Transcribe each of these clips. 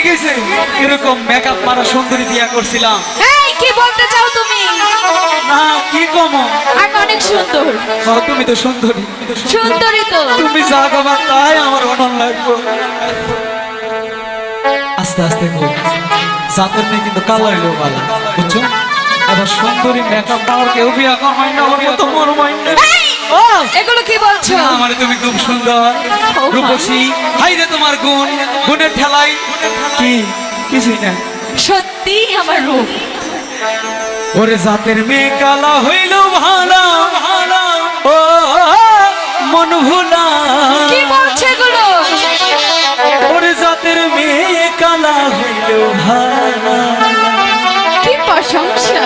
গেছে এরকম মেকআপ মারা সুন্দরী বিয়া করছিলাম। এই কি বলতে চাও তুমি? না কি কম, আমি অনেক সুন্দর। তুমি তো সুন্দরী, সুন্দরী তো তুমি যা গাবা তাই আমার অনন লাগবে। আস্তে আস্তে কর, জাতের মেয়ে কিন্তু কালো হইলেও ভালো, বুঝছো? এবার সুন্দরী মেকআপ পাওয়ার কেউ বিয়া করবাই না, ওর মতো মর মাইন্ড। ও এগুলো কি বলছো? আমার তুমি খুব সুন্দর রূপসী, হাইরে তোমার গুণ, গুণের ঠেলাই কি কিছুই না। সত্যি আমার রূপ। ওরে জাতের মেয়ে কালা হইল ভালা, ও মন ভুলা। কি বলছো এগুলো? ওরে জাতের মেয়ে কালা হইল ভালা, কি প্রশংসা।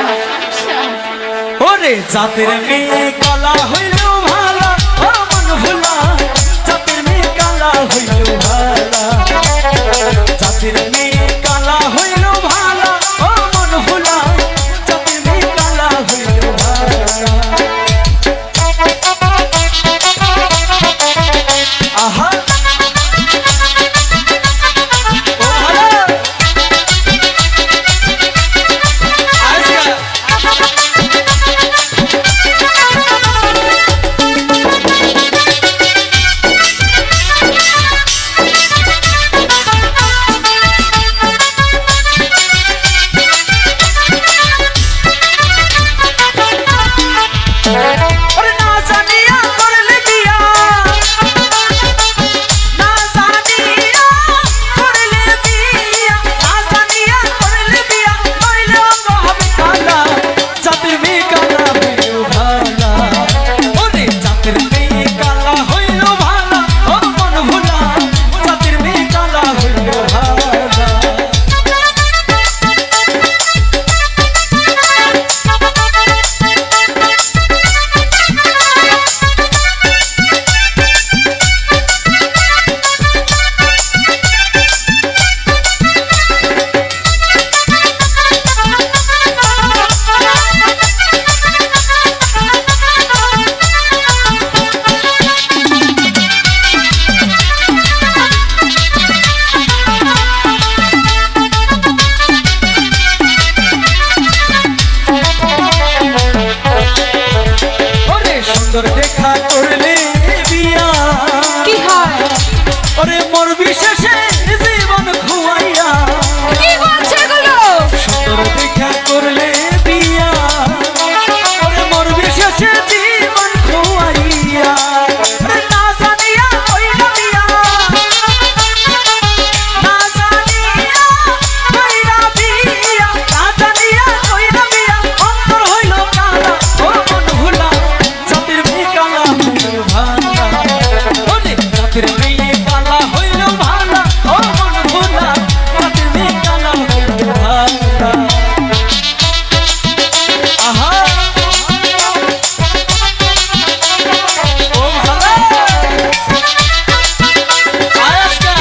ওরে জাতের মেয়ে কালা হইল ভালা, ও মন ভুলা। জাতের মেয়ে কালা হইল ভালা, জাতের মেয়ে কালা হইল ভালা, ও মন ভুলা। জাতের মেয়ে কালা হইল ভালা। আহা ও ভালা আজকা ওরে না জানিয়া করলে বিয়া, না জানিয়া করলে বিয়া, না জানিয়া করলে বিয়া, নইলে অঙ্গ হবে কালা। জাতের মেয়ে কালা হইল ভালা, ওরে জাতের মেয়ে কালা হইল ভালা, ও মন ভোলা। জাতের মেয়ে কালা হইল ভালা। ওরে সুন্দর দেখা করলে বিয়া, কি হয়? ওরে মোর বিশেষে জীবন খুয়াইয়া। কি বলছো এগুলো? সুন্দর দেখা করলে বিয়া, ওরে মোর বিশেষে জীবন খুয়াইয়া। ওরে না জানিয়া কইরা বিয়া, না জানিয়া কইরা বিয়া, না জানিয়া কইরা বিয়া, অন্তর হইল কালা, ও মন ভুলা। জাতের মেয়ে কালা হইল ভালা, ওরে জাতের মেয়ে কালা হইল ভালা, ও মন ভুলা। জাতের মেয়ে কালা হইল ভালা। আহা ও ভালা আজকা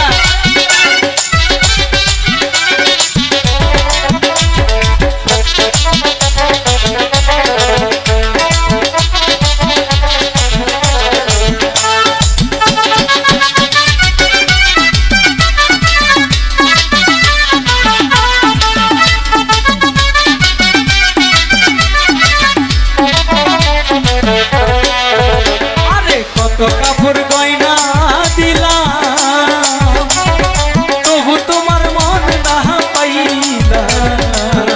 আরে কত কাপড় গয়না দিলাম, তবু তোমার মন না পাইলাম।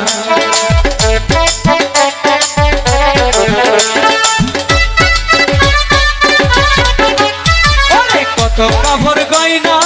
আরে কত কাপড় গয়না